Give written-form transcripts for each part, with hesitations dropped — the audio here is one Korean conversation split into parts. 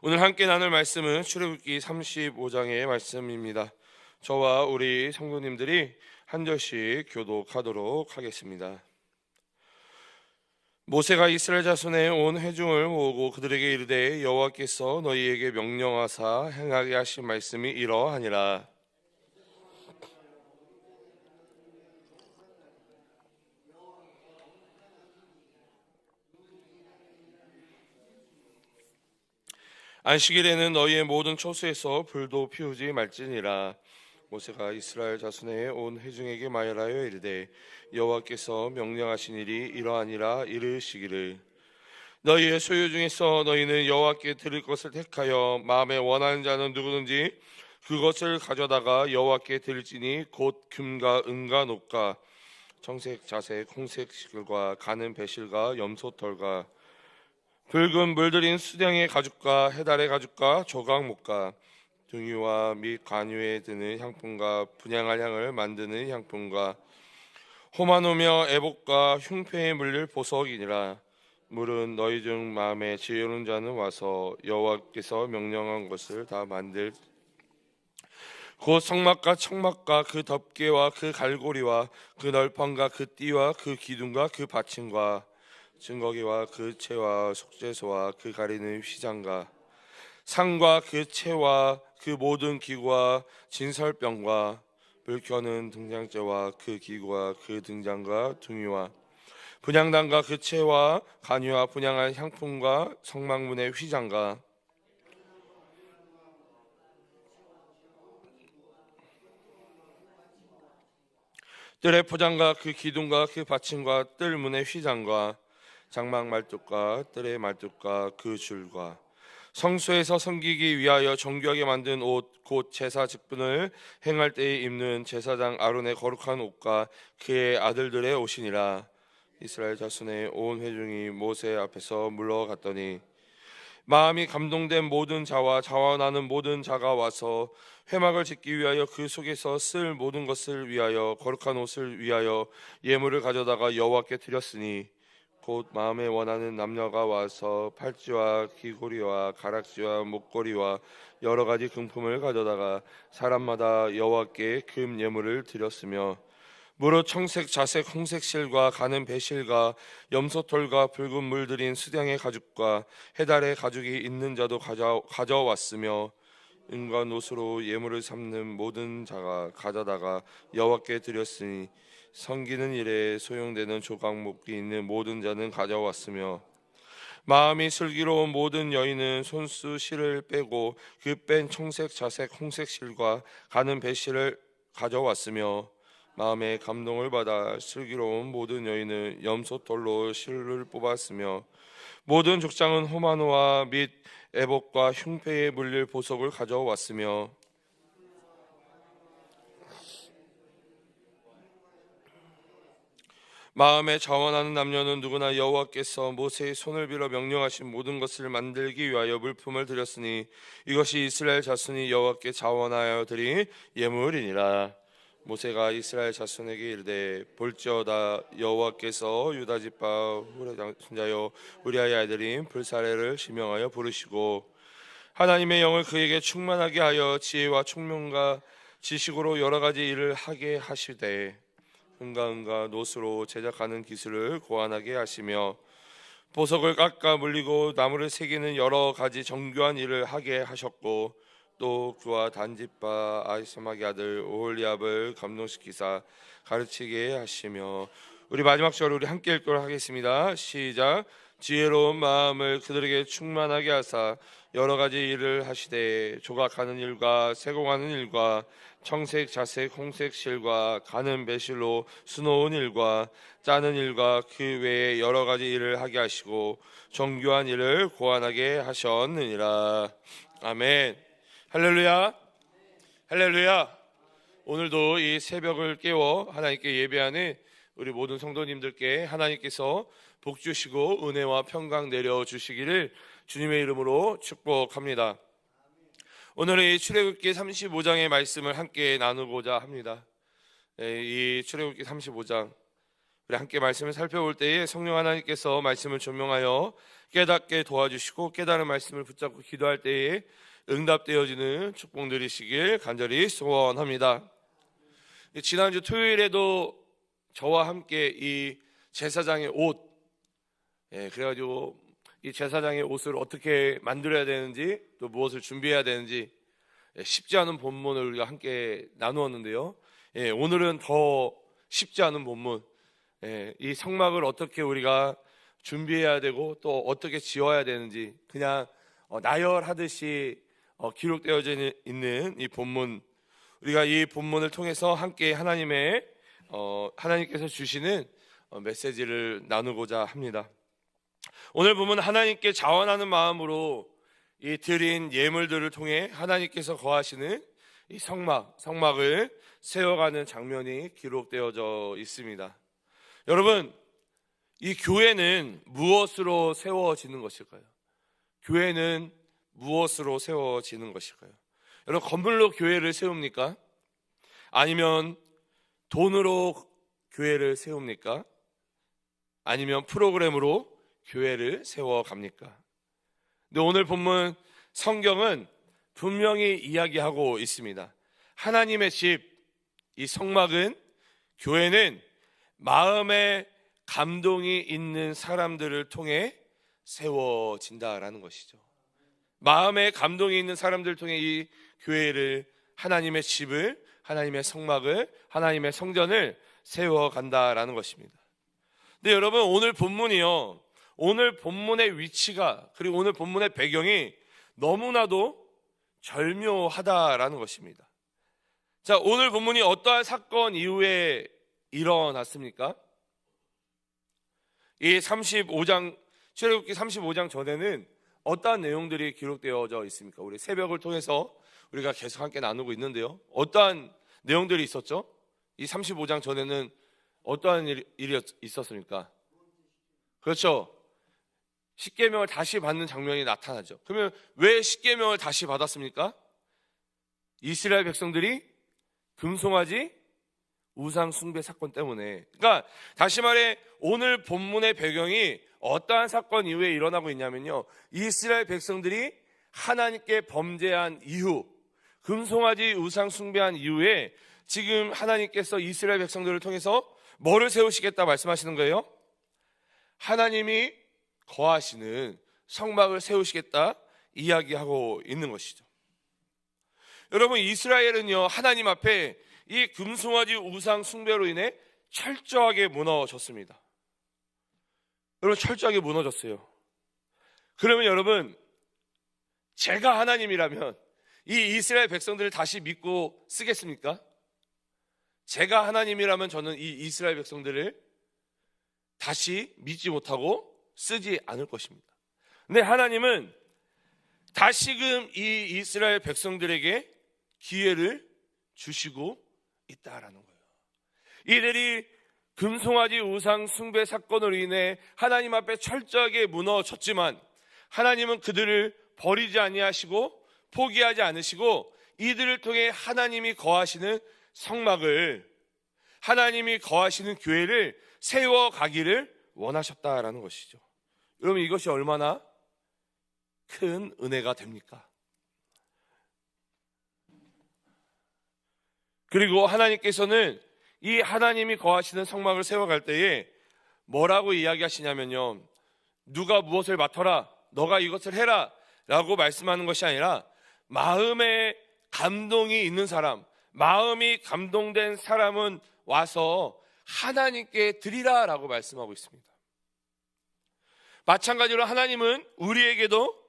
오늘 함께 나눌 말씀은 출애굽기 35장의 말씀입니다. 저와 우리 성도님들이 한 절씩 교독하도록 하겠습니다. 모세가 이스라엘 자손의 온 회중을 모으고 그들에게 이르되 여호와께서 너희에게 명령하사 행하게 하신 말씀이 이러하니라. 안식일에는 너희의 모든 초소에서 불도 피우지 말지니라. 모세가 이스라엘 자손의 온 회중에게 말하여 이르되 여호와께서 명령하신 일이 이러하니라. 이르시기를 너희의 소유 중에서 너희는 여호와께 드릴 것을 택하여 마음에 원하는 자는 누구든지 그것을 가져다가 여호와께 드릴지니 곧 금과 은과 녹과 청색 자색 홍색 실과 가는 배실과 염소털과 붉은 물들인 수량의 가죽과 해달의 가죽과 조각목과 등유와 및 관유에 드는 향품과 분향할 향을 만드는 향품과 호마노며 애복과 흉패에 물릴 보석이니라. 물은 너희 중 마음에 지혜로운 자는 와서 여호와께서 명령한 것을 다 만들 곧 성막과 청막과 그 덮개와 그 갈고리와 그 널판과 그 띠와 그 기둥과 그 받침과 증거기와 그 채와 속죄소와 그 가리는 휘장과 상과 그 채와 그 모든 기구와 진설병과 불 켜는 등장재와 그 기구와 그 등장과 등유와 분향단과 그 채와 간유와 분향한 향품과 성막문의 휘장과 뜰의 포장과 그 기둥과 그 받침과 뜰문의 휘장과 장막 말뚝과 뜰의 말뚝과 그 줄과 성소에서 섬기기 위하여 정교하게 만든 옷 곧 제사 직분을 행할 때에 입는 제사장 아론의 거룩한 옷과 그의 아들들의 옷이니라. 이스라엘 자손의 온 회중이 모세 앞에서 물러갔더니 마음이 감동된 모든 자와 자원하는 모든 자가 와서 회막을 짓기 위하여 그 속에서 쓸 모든 것을 위하여 거룩한 옷을 위하여 예물을 가져다가 여호와께 드렸으니 곧 마음에 원하는 남녀가 와서 팔찌와 귀고리와 가락지와 목걸이와 여러 가지 금품을 가져다가 사람마다 여호와께 금 예물을 드렸으며 무릇 청색 자색 홍색 실과 가는 배실과 염소털과 붉은 물들인 수량의 가죽과 해달의 가죽이 있는 자도 가져왔으며 은과 노수로 예물을 삼는 모든 자가 가져다가 여호와께 드렸으니 섬기는 일에 소용되는 조각목이 있는 모든 자는 가져왔으며 마음이 슬기로운 모든 여인은 손수 실을 빼고 그 뺀 청색 자색 홍색 실과 가는 배실을 가져왔으며 마음에 감동을 받아 슬기로운 모든 여인은 염소털로 실을 뽑았으며 모든 족장은 호마노와 및 애복과 흉패에 물릴 보석을 가져왔으며 마음에 자원하는 남녀는 누구나 여호와께서 모세의 손을 빌어 명령하신 모든 것을 만들기 위하여 물품을 드렸으니 이것이 이스라엘 자손이 여호와께 자원하여 드린 예물이니라. 모세가 이스라엘 자손에게 이르되 볼지어다 여호와께서 유다 지파 후레 손자여 우리아의 아들인 불사레를 지명하여 부르시고 하나님의 영을 그에게 충만하게 하여 지혜와 총명과 지식으로 여러 가지 일을 하게 하시되 은과 노수로 제작하는 기술을 고안하게 하시며 보석을 깎아 물리고 나무를 새기는 여러 가지 정교한 일을 하게 하셨고 또 그와 단지파 아히사막의 아들 오홀리압을 감동시키사 가르치게 하시며 우리 마지막 절 우리 함께 읽도록 하겠습니다. 시작. 지혜로운 마음을 그들에게 충만하게 하사 여러 가지 일을 하시되 조각하는 일과 세공하는 일과 청색 자색 홍색 실과 가는 배실로 수놓은 일과 짜는 일과 그 외에 여러 가지 일을 하게 하시고 정교한 일을 고안하게 하셨느니라. 아멘. 할렐루야. 할렐루야. 오늘도 이 새벽을 깨워 하나님께 예배하는 우리 모든 성도님들께 하나님께서 복 주시고 은혜와 평강 내려주시기를 주님의 이름으로 축복합니다. 오늘은 이 출애굽기 35장의 말씀을 함께 나누고자 합니다. 이 출애굽기 35장 우리 함께 말씀을 살펴볼 때에 성령 하나님께서 말씀을 조명하여 깨닫게 도와주시고 깨달은 말씀을 붙잡고 기도할 때에 응답되어지는 축복 누리시길 간절히 소원합니다. 지난주 토요일에도 저와 함께 이 제사장의 옷, 그래가지고 이 제사장의 옷을 어떻게 만들어야 되는지 또 무엇을 준비해야 되는지 쉽지 않은 본문을 우리가 함께 나누었는데요. 오늘은 더 쉽지 않은 본문, 이 성막을 어떻게 우리가 준비해야 되고 또 어떻게 지어야 되는지 그냥 나열하듯이 기록되어져 있는 이 본문, 우리가 이 본문을 통해서 함께 하나님께서 주시는 메시지를 나누고자 합니다. 오늘 보면 하나님께 자원하는 마음으로 이 드린 예물들을 통해 하나님께서 거하시는 이 성막을 세워가는 장면이 기록되어져 있습니다. 여러분, 이 교회는 무엇으로 세워지는 것일까요? 교회는 무엇으로 세워지는 것일까요? 여러분, 건물로 교회를 세웁니까? 아니면 돈으로 교회를 세웁니까? 아니면 프로그램으로 교회를 세워갑니까? 근데 오늘 본문 성경은 분명히 이야기하고 있습니다. 하나님의 집, 이 성막은, 교회는 마음에 감동이 있는 사람들을 통해 세워진다라는 것이죠. 마음에 감동이 있는 사람들을 통해 이 교회를, 하나님의 집을, 하나님의 성막을, 하나님의 성전을 세워간다라는 것입니다. 근데 여러분, 오늘 본문이요, 오늘 본문의 위치가, 그리고 오늘 본문의 배경이 너무나도 절묘하다라는 것입니다. 자, 오늘 본문이 어떠한 사건 이후에 일어났습니까? 이 35장, 출애굽기 35장 전에는 어떠한 내용들이 기록되어져 있습니까? 우리 새벽을 통해서 우리가 계속 함께 나누고 있는데요, 어떠한 내용들이 있었죠? 이 35장 전에는 어떠한 일이 있었습니까? 그렇죠. 십계명을 다시 받는 장면이 나타나죠. 그러면 왜 십계명을 다시 받았습니까? 이스라엘 백성들이 금송아지 우상 숭배 사건 때문에. 그러니까 다시 말해 오늘 본문의 배경이 어떠한 사건 이후에 일어나고 있냐면요, 이스라엘 백성들이 하나님께 범죄한 이후, 금송아지 우상 숭배한 이후에 지금 하나님께서 이스라엘 백성들을 통해서 뭐를 세우시겠다 말씀하시는 거예요? 하나님이 거하시는 성막을 세우시겠다 이야기하고 있는 것이죠. 여러분, 이스라엘은요, 하나님 앞에 이 금송아지 우상 숭배로 인해 철저하게 무너졌습니다. 여러분, 철저하게 무너졌어요. 그러면 여러분, 제가 하나님이라면 이 이스라엘 백성들을 다시 믿고 쓰겠습니까? 제가 하나님이라면 저는 이 이스라엘 백성들을 다시 믿지 못하고 쓰지 않을 것입니다. 근데 하나님은 다시금 이 이스라엘 백성들에게 기회를 주시고 있다라는 거예요. 이들이 금송아지 우상 숭배 사건으로 인해 하나님 앞에 철저하게 무너졌지만 하나님은 그들을 버리지 아니하시고 포기하지 않으시고 이들을 통해 하나님이 거하시는 성막을, 하나님이 거하시는 교회를 세워가기를 원하셨다라는 것이죠. 여러분, 이것이 얼마나 큰 은혜가 됩니까? 그리고 하나님께서는 이 하나님이 거하시는 성막을 세워갈 때에 뭐라고 이야기하시냐면요, 누가 무엇을 맡아라, 너가 이것을 해라 라고 말씀하는 것이 아니라 마음에 감동이 있는 사람, 마음이 감동된 사람은 와서 하나님께 드리라 라고 말씀하고 있습니다. 마찬가지로 하나님은 우리에게도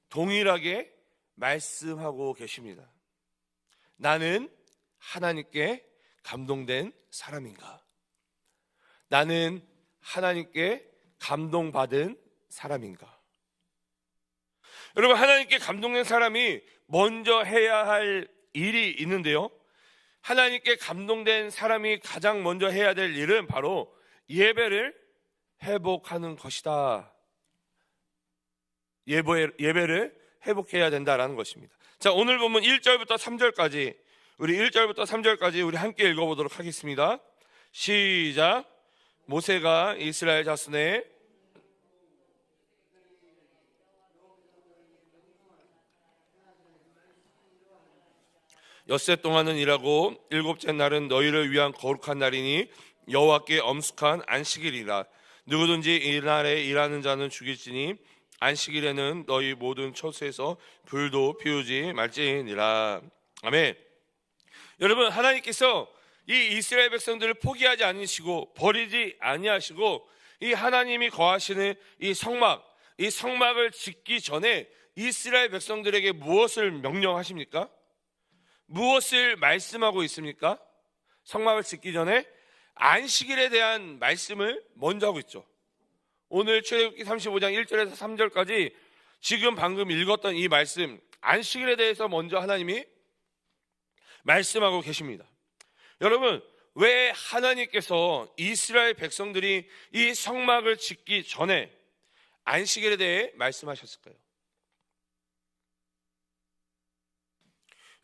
동일하게 말씀하고 계십니다. 나는 하나님께 감동된 사람인가? 나는 하나님께 감동받은 사람인가? 여러분, 하나님께 감동된 사람이 먼저 해야 할 일이 있는데요, 하나님께 감동된 사람이 가장 먼저 해야 될 일은 바로 예배를 회복하는 것이다. 예배를 회복해야 된다라는 것입니다. 자, 오늘 보면 1절부터 3절까지, 우리 1절부터 3절까지 우리 함께 읽어보도록 하겠습니다. 시작. 모세가 이스라엘 자손의 엿새 동안은 일하고 일곱째 날은 너희를 위한 거룩한 날이니 여호와께 엄숙한 안식일이라. 누구든지 이날에 일하는 자는 죽일지니 안식일에는 너희 모든 처소에서 불도 피우지 말지니라. 아멘. 여러분, 하나님께서 이 이스라엘 백성들을 포기하지 않으시고 버리지 아니하시고 이 하나님이 거하시는 이 성막을 짓기 전에 이스라엘 백성들에게 무엇을 명령하십니까? 무엇을 말씀하고 있습니까? 성막을 짓기 전에 안식일에 대한 말씀을 먼저 하고 있죠. 오늘 출애굽기 35장 1절에서 3절까지 지금 방금 읽었던 이 말씀, 안식일에 대해서 먼저 하나님이 말씀하고 계십니다. 여러분, 왜 하나님께서 이스라엘 백성들이 이 성막을 짓기 전에 안식일에 대해 말씀하셨을까요?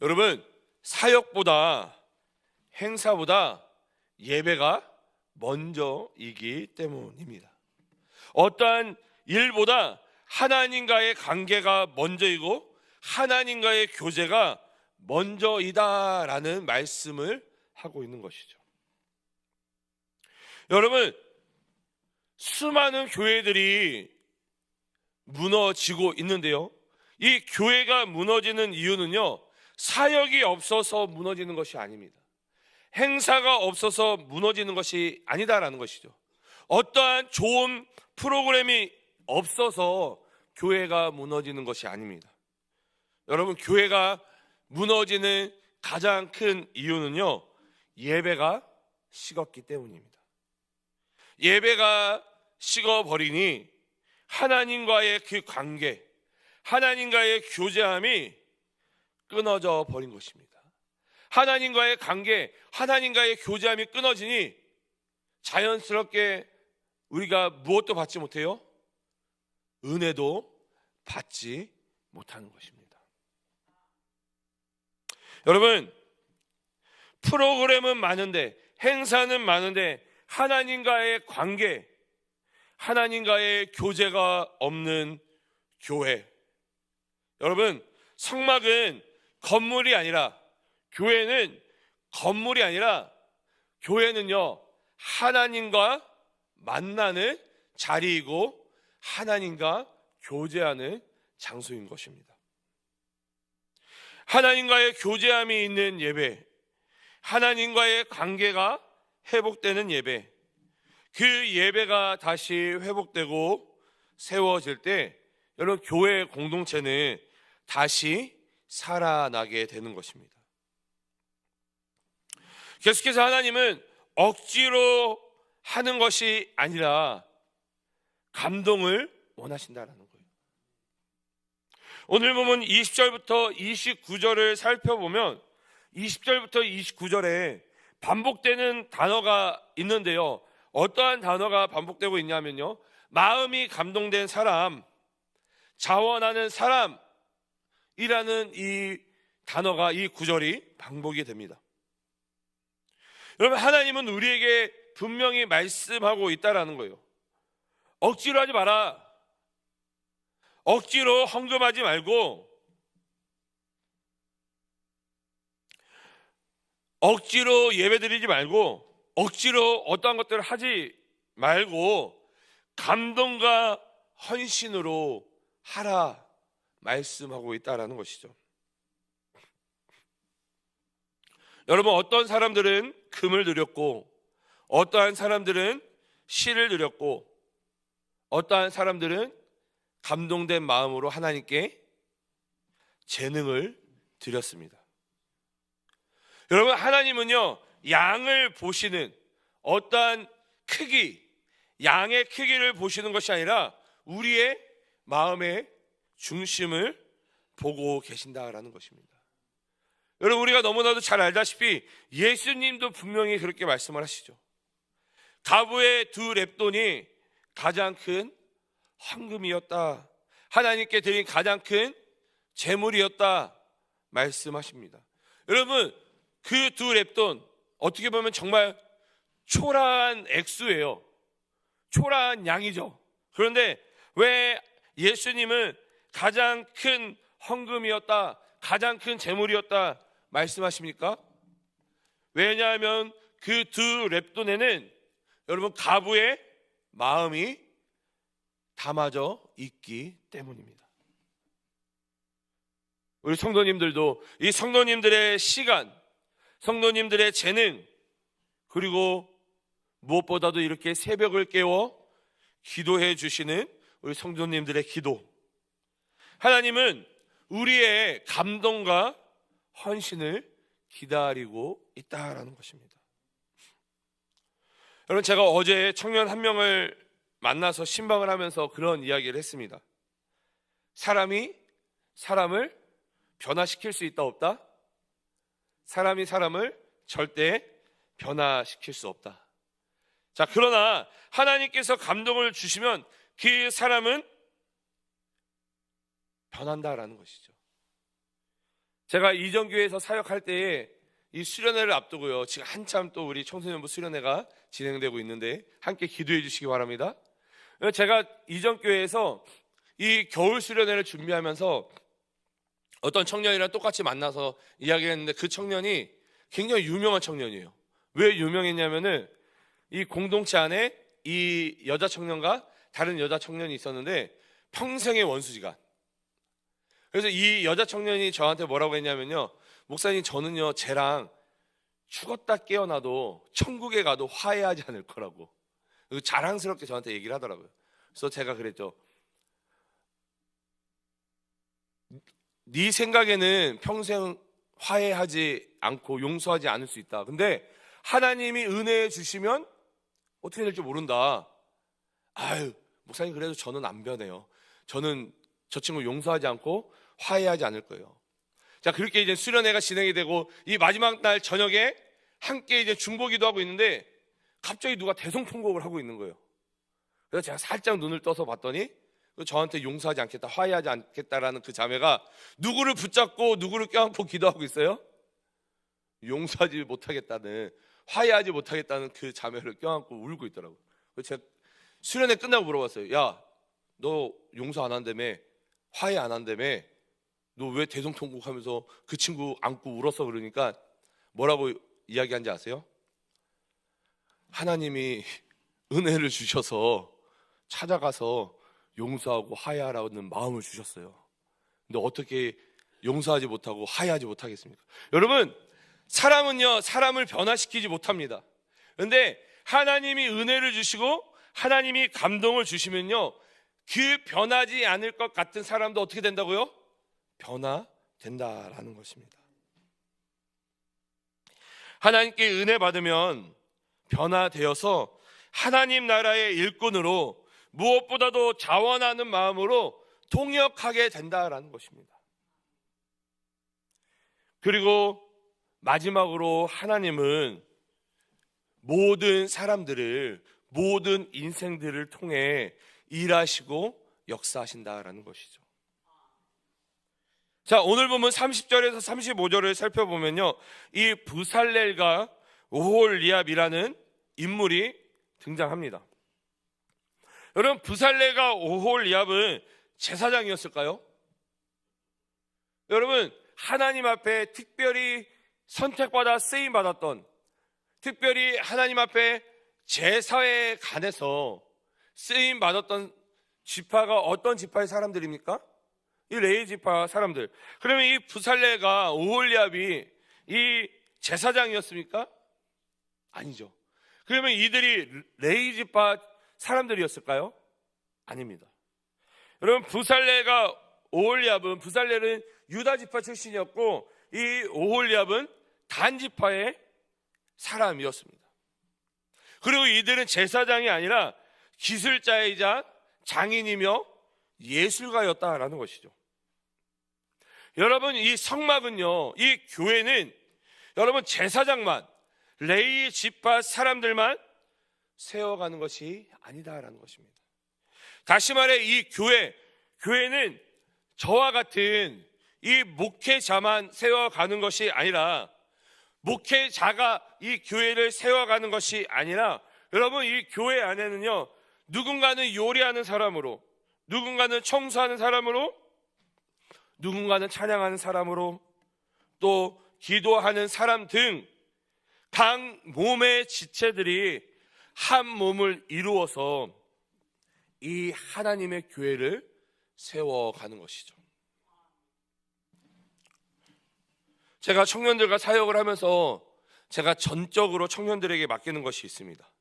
여러분, 사역보다 행사보다 예배가 먼저이기 때문입니다. 어떠한 일보다 하나님과의 관계가 먼저이고 하나님과의 교제가 먼저이다라는 말씀을 하고 있는 것이죠. 여러분, 수많은 교회들이 무너지고 있는데요, 이 교회가 무너지는 이유는요, 사역이 없어서 무너지는 것이 아닙니다. 행사가 없어서 무너지는 것이 아니다라는 것이죠. 어떠한 좋은 프로그램이 없어서 교회가 무너지는 것이 아닙니다. 여러분, 교회가 무너지는 가장 큰 이유는요, 예배가 식었기 때문입니다. 예배가 식어버리니 하나님과의 그 관계, 하나님과의 교제함이 끊어져 버린 것입니다. 하나님과의 관계, 하나님과의 교제함이 끊어지니 자연스럽게 우리가 무엇도 받지 못해요? 은혜도 받지 못하는 것입니다. 여러분, 프로그램은 많은데, 행사는 많은데 하나님과의 관계, 하나님과의 교제가 없는 교회. 여러분, 성막은 건물이 아니라, 교회는 건물이 아니라, 교회는요, 하나님과 만나는 자리이고 하나님과 교제하는 장소인 것입니다. 하나님과의 교제함이 있는 예배, 하나님과의 관계가 회복되는 예배, 그 예배가 다시 회복되고 세워질 때 여러분, 교회 공동체는 다시 살아나게 되는 것입니다. 계속해서 하나님은 억지로 하는 것이 아니라 감동을 원하신다라는 거예요. 오늘 보면 20절부터 29절을 살펴보면 20절부터 29절에 반복되는 단어가 있는데요, 어떠한 단어가 반복되고 있냐면요, 마음이 감동된 사람, 자원하는 사람이라는 이 단어가, 이 구절이 반복이 됩니다. 여러분, 하나님은 우리에게 분명히 말씀하고 있다라는 거예요. 억지로 하지 마라. 억지로 헌금하지 말고, 억지로 예배드리지 말고, 억지로 어떠한 것들을 하지 말고 감동과 헌신으로 하라 말씀하고 있다라는 것이죠. 여러분, 어떤 사람들은 금을 드렸고, 어떠한 사람들은 실을 드렸고, 어떠한 사람들은 감동된 마음으로 하나님께 재능을 드렸습니다. 여러분, 하나님은요, 양을 보시는, 어떠한 크기, 양의 크기를 보시는 것이 아니라 우리의 마음의 중심을 보고 계신다라는 것입니다. 여러분, 우리가 너무나도 잘 알다시피 예수님도 분명히 그렇게 말씀을 하시죠. 가부의 2 렙돈이 가장 큰 헌금이었다, 하나님께 드린 가장 큰 재물이었다 말씀하십니다. 여러분, 그 2 렙돈, 어떻게 보면 정말 초라한 액수예요. 초라한 양이죠. 그런데 왜 예수님은 가장 큰 헌금이었다, 가장 큰 재물이었다 말씀하십니까? 왜냐하면 그 두 렙돈에는 여러분 가부의 마음이 담아져 있기 때문입니다. 우리 성도님들도 이 성도님들의 시간, 성도님들의 재능, 그리고 무엇보다도 이렇게 새벽을 깨워 기도해 주시는 우리 성도님들의 기도, 하나님은 우리의 감동과 헌신을 기다리고 있다라는 것입니다. 여러분, 제가 어제 청년 한 명을 만나서 신방을 하면서 그런 이야기를 했습니다. 사람이 사람을 변화시킬 수 있다 없다? 사람이 사람을 절대 변화시킬 수 없다. 자, 그러나 하나님께서 감동을 주시면 그 사람은 변한다라는 것이죠. 제가 이전교회에서 사역할 때에 이 수련회를 앞두고요, 지금 한참 또 우리 청소년부 수련회가 진행되고 있는데 함께 기도해 주시기 바랍니다. 제가 이전교회에서 이 겨울 수련회를 준비하면서 어떤 청년이랑 똑같이 만나서 이야기를 했는데, 그 청년이 굉장히 유명한 청년이에요. 왜 유명했냐면은 이 공동체 안에 이 여자 청년과 다른 여자 청년이 있었는데 평생의 원수지간. 그래서 이 여자 청년이 저한테 뭐라고 했냐면요, 목사님, 저는요 쟤랑 죽었다 깨어나도 천국에 가도 화해하지 않을 거라고 자랑스럽게 저한테 얘기를 하더라고요. 그래서 제가 그랬죠. 네 생각에는 평생 화해하지 않고 용서하지 않을 수 있다. 근데 하나님이 은혜해 주시면 어떻게 될지 모른다. 아유, 목사님, 그래도 저는 안 변해요. 저는 저 친구 용서하지 않고 화해하지 않을 거예요. 자, 그렇게 이제 수련회가 진행이 되고 이 마지막 날 저녁에 함께 이제 중보기도 하고 있는데 갑자기 누가 대성통곡을 하고 있는 거예요. 그래서 제가 살짝 눈을 떠서 봤더니 저한테 용서하지 않겠다, 화해하지 않겠다라는 그 자매가 누구를 붙잡고 누구를 껴안고 기도하고 있어요? 용서하지 못하겠다는, 화해하지 못하겠다는 그 자매를 껴안고 울고 있더라고요. 그래서 제가 수련회 끝나고 물어봤어요. 야, 너 용서 안 한다며, 화해 안 한다며, 너 왜 대성통곡하면서 그 친구 안고 울었어? 그러니까 뭐라고 이야기한지 아세요? 하나님이 은혜를 주셔서 찾아가서 용서하고 화해하라는 마음을 주셨어요. 근데 어떻게 용서하지 못하고 화해하지 못하겠습니까? 여러분, 사람은요 사람을 변화시키지 못합니다. 그런데 하나님이 은혜를 주시고 하나님이 감동을 주시면요, 그 변하지 않을 것 같은 사람도 어떻게 된다고요? 변화된다라는 것입니다. 하나님께 은혜 받으면 변화되어서 하나님 나라의 일꾼으로 무엇보다도 자원하는 마음으로 통역하게 된다라는 것입니다. 그리고 마지막으로 하나님은 모든 사람들을, 모든 인생들을 통해 일하시고 역사하신다라는 것이죠. 자, 오늘 보면 30절에서 35절을 살펴보면요, 이 부살렐과 오홀리압이라는 인물이 등장합니다. 여러분, 부살렐과 오홀리압은 제사장이었을까요? 여러분, 하나님 앞에 특별히 선택받아 쓰임받았던, 특별히 하나님 앞에 제사에 관해서 쓰임받았던 지파가 어떤 지파의 사람들입니까? 이 레위 지파 사람들. 그러면 이 부살렐과 오홀리압이 이 제사장이었습니까? 아니죠. 그러면 이들이 레위 지파 사람들이었을까요? 아닙니다. 여러분, 부살렐과 오홀리압은, 부살렐은 유다 지파 출신이었고 이 오홀리압은 단 지파의 사람이었습니다. 그리고 이들은 제사장이 아니라 기술자이자 장인이며 예술가였다라는 것이죠. 여러분, 이 성막은요, 이 교회는 여러분 제사장만, 레위 지파 사람들만 세워가는 것이 아니다라는 것입니다. 다시 말해 이 교회는 저와 같은 이 목회자만 세워가는 것이 아니라, 목회자가 이 교회를 세워가는 것이 아니라, 여러분, 이 교회 안에는요 누군가는 요리하는 사람으로, 누군가는 청소하는 사람으로, 누군가는 찬양하는 사람으로, 또 기도하는 사람 등 각 몸의 지체들이 한 몸을 이루어서 이 하나님의 교회를 세워가는 것이죠. 제가 청년들과 사역을 하면서 제가 전적으로 청년들에게 맡기는 것이 있습니다.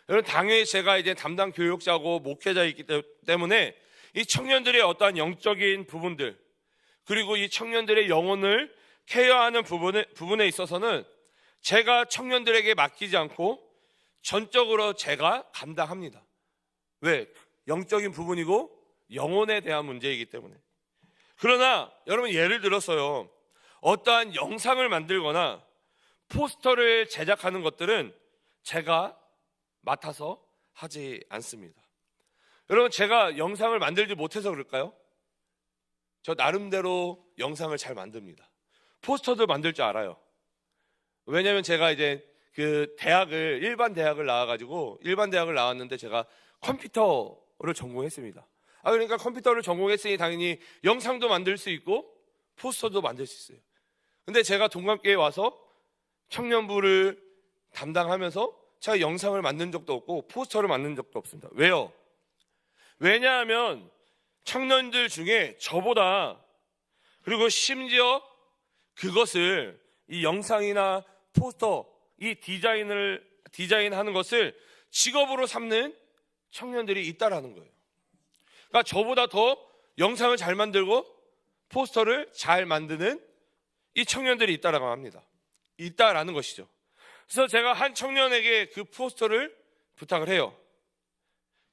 여러분, 당연히 제가 이제 담당 교육자고 목회자이기 때문에 이 청년들의 어떠한 영적인 부분들, 그리고 이 청년들의 영혼을 케어하는 부분에 있어서는 제가 청년들에게 맡기지 않고 전적으로 제가 감당합니다. 왜? 영적인 부분이고 영혼에 대한 문제이기 때문에. 그러나 여러분, 예를 들어서요, 어떠한 영상을 만들거나 포스터를 제작하는 것들은 제가 맡아서 하지 않습니다. 여러분, 제가 영상을 만들지 못해서 그럴까요? 저 나름대로 영상을 잘 만듭니다. 포스터도 만들 줄 알아요. 왜냐하면 제가 이제 일반 대학을 나왔는데 제가 컴퓨터를 전공했습니다. 그러니까 컴퓨터를 전공했으니 당연히 영상도 만들 수 있고 포스터도 만들 수 있어요. 근데 제가 동감교회에 와서 청년부를 담당하면서 제가 영상을 만든 적도 없고 포스터를 만든 적도 없습니다. 왜요? 왜냐하면 청년들 중에 저보다, 그리고 심지어 그것을, 이 영상이나 포스터, 이 디자인하는 것을 직업으로 삼는 청년들이 있다라는 거예요. 그러니까 저보다 더 영상을 잘 만들고 포스터를 잘 만드는 이 청년들이 있다라고 합니다. 있다라는 것이죠. 그래서 제가 한 청년에게 그 포스터를 부탁을 해요.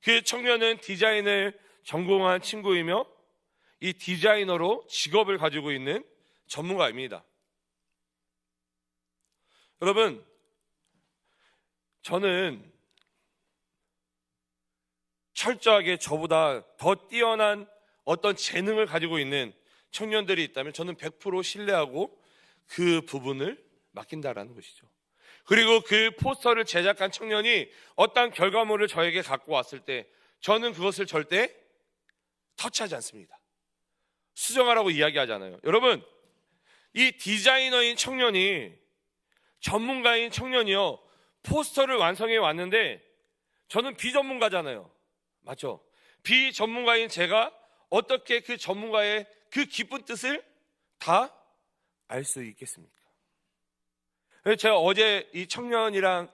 그 청년은 디자인을 전공한 친구이며 이 디자이너로 직업을 가지고 있는 전문가입니다. 여러분, 저는 철저하게 저보다 더 뛰어난 어떤 재능을 가지고 있는 청년들이 있다면 저는 100% 신뢰하고 그 부분을 맡긴다라는 것이죠. 그리고 그 포스터를 제작한 청년이 어떤 결과물을 저에게 갖고 왔을 때 저는 그것을 절대 터치하지 않습니다. 수정하라고 이야기하잖아요. 여러분, 이 디자이너인 청년이, 전문가인 청년이요, 포스터를 완성해 왔는데 저는 비전문가잖아요. 맞죠? 비전문가인 제가 어떻게 그 전문가의 그 깊은 뜻을 다 알 수 있겠습니까? 제가 어제 이 청년이랑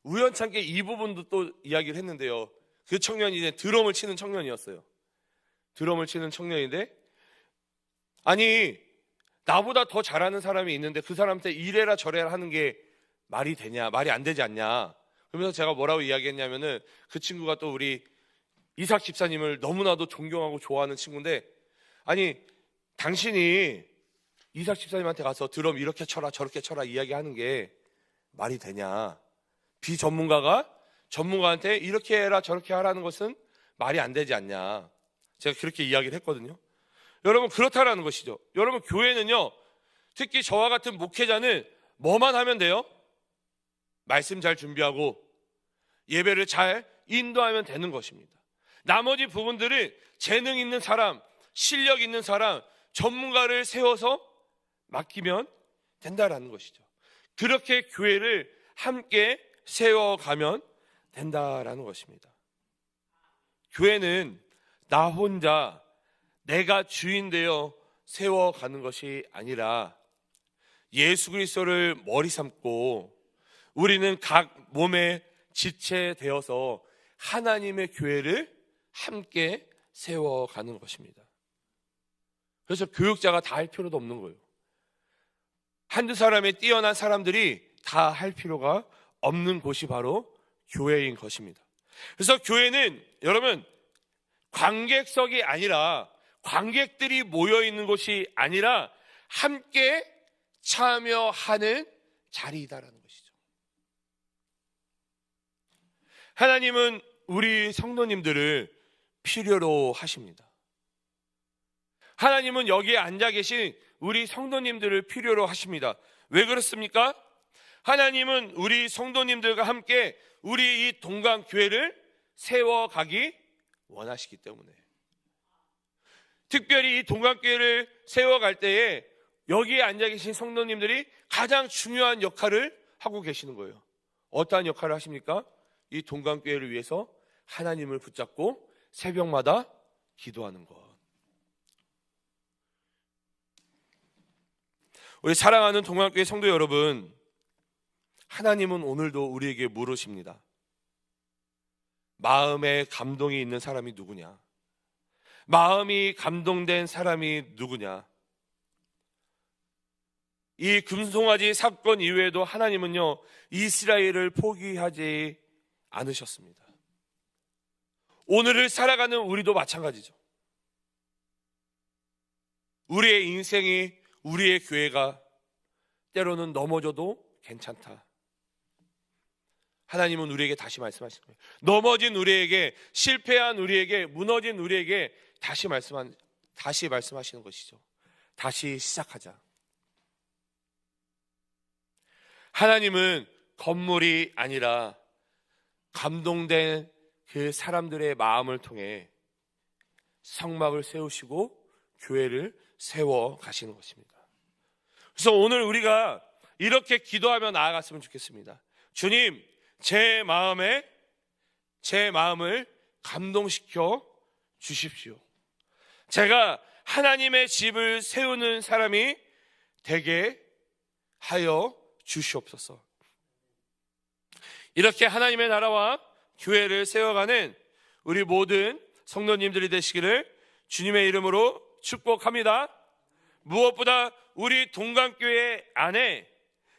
우연찮게 이 부분도 또 이야기를 했는데요. 그 청년이 이제 드럼을 치는 청년이었어요. 드럼을 치는 청년인데, 아니, 나보다 더 잘하는 사람이 있는데 그 사람한테 이래라 저래라 하는 게 말이 되냐, 말이 안 되지 않냐. 그러면서 제가 뭐라고 이야기했냐면은, 그 친구가 또 우리 이삭 집사님을 너무나도 존경하고 좋아하는 친구인데, 아니, 당신이 이삭 집사님한테 가서 드럼 이렇게 쳐라 저렇게 쳐라 이야기하는 게 말이 되냐. 비전문가가 전문가한테 이렇게 해라 저렇게 하라는 것은 말이 안 되지 않냐. 제가 그렇게 이야기를 했거든요. 여러분, 그렇다라는 것이죠. 여러분, 교회는요, 특히 저와 같은 목회자는 뭐만 하면 돼요? 말씀 잘 준비하고 예배를 잘 인도하면 되는 것입니다. 나머지 부분들은 재능 있는 사람, 실력 있는 사람, 전문가를 세워서 맡기면 된다라는 것이죠. 그렇게 교회를 함께 세워가면 된다라는 것입니다. 교회는 나 혼자 내가 주인 되어 세워가는 것이 아니라 예수 그리스도를 머리 삼고 우리는 각 몸의 지체 되어서 하나님의 교회를 함께 세워가는 것입니다. 그래서 교육자가 다 할 필요도 없는 거예요. 한두 사람의 뛰어난 사람들이 다 할 필요가 없는 곳이 바로 교회인 것입니다. 그래서 교회는 여러분, 관객석이 아니라, 관객들이 모여있는 곳이 아니라 함께 참여하는 자리이다라는 것이죠. 하나님은 우리 성도님들을 필요로 하십니다. 하나님은 여기에 앉아 계신 우리 성도님들을 필요로 하십니다. 왜 그렇습니까? 하나님은 우리 성도님들과 함께 우리 이 동강교회를 세워가기 원하시기 때문에. 특별히 이 동강교회를 세워갈 때에 여기에 앉아 계신 성도님들이 가장 중요한 역할을 하고 계시는 거예요. 어떠한 역할을 하십니까? 이 동강교회를 위해서 하나님을 붙잡고 새벽마다 기도하는 것. 우리 사랑하는 동강교회 성도 여러분, 하나님은 오늘도 우리에게 물으십니다. 마음에 감동이 있는 사람이 누구냐? 마음이 감동된 사람이 누구냐? 이 금송아지 사건 이후에도 하나님은요, 이스라엘을 포기하지 않으셨습니다. 오늘을 살아가는 우리도 마찬가지죠. 우리의 인생이, 우리의 교회가 때로는 넘어져도 괜찮다. 하나님은 우리에게 다시 말씀하시는 거예요. 넘어진 우리에게, 실패한 우리에게, 무너진 우리에게 다시 말씀하시는 것이죠. 다시 시작하자. 하나님은 건물이 아니라 감동된 그 사람들의 마음을 통해 성막을 세우시고 교회를 세워 가시는 것입니다. 그래서 오늘 우리가 이렇게 기도하며 나아갔으면 좋겠습니다. 주님, 제 마음을 감동시켜 주십시오. 제가 하나님의 집을 세우는 사람이 되게 하여 주시옵소서. 이렇게 하나님의 나라와 교회를 세워가는 우리 모든 성도님들이 되시기를 주님의 이름으로 축복합니다. 무엇보다 우리 동강교회 안에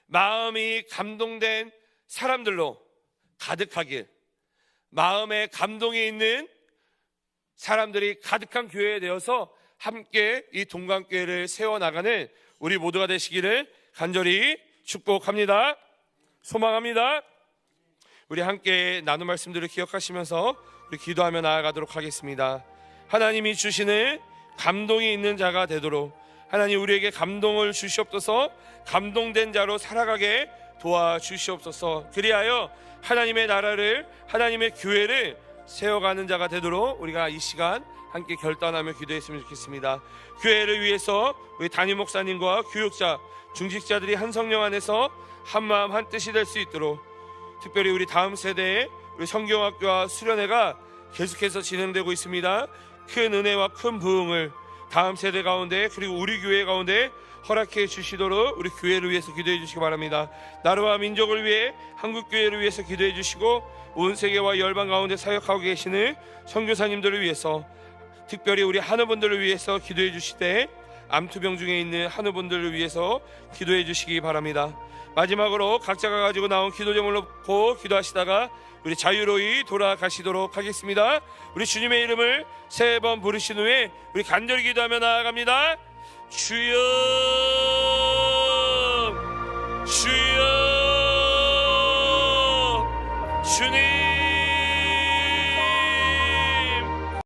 마음이 감동된 사람들로 가득하길, 마음에 감동이 있는 사람들이 가득한 교회에 되어서 함께 이 동강교회를 세워나가는 우리 모두가 되시기를 간절히 축복합니다. 소망합니다. 우리 함께 나눈 말씀들을 기억하시면서 우리 기도하며 나아가도록 하겠습니다. 하나님이 주시는 감동이 있는 자가 되도록 하나님 우리에게 감동을 주시옵소서. 감동된 자로 살아가게 도와주시옵소서. 그리하여 하나님의 나라를, 하나님의 교회를 세워가는 자가 되도록 우리가 이 시간 함께 결단하며 기도했으면 좋겠습니다. 교회를 위해서 우리 담임 목사님과 교육자, 중직자들이 한 성령 안에서 한 마음 한 뜻이 될 수 있도록, 특별히 우리 다음 세대에 우리 성경학교와 수련회가 계속해서 진행되고 있습니다. 큰 은혜와 큰 부흥을 다음 세대 가운데, 그리고 우리 교회 가운데 허락해 주시도록 우리 교회를 위해서 기도해 주시기 바랍니다. 나라와 민족을 위해, 한국교회를 위해서 기도해 주시고, 온 세계와 열방 가운데 사역하고 계시는 선교사님들을 위해서, 특별히 우리 한우분들을 위해서 기도해 주시되, 암투병 중에 있는 한우분들을 위해서 기도해 주시기 바랍니다. 마지막으로 각자가 가지고 나온 기도 제목을 놓고 기도하시다가 우리 자유로이 돌아가시도록 하겠습니다. 우리 주님의 이름을 3번 부르신 후에 우리 간절히 기도하며 나아갑니다. 주여, 주여, 주님.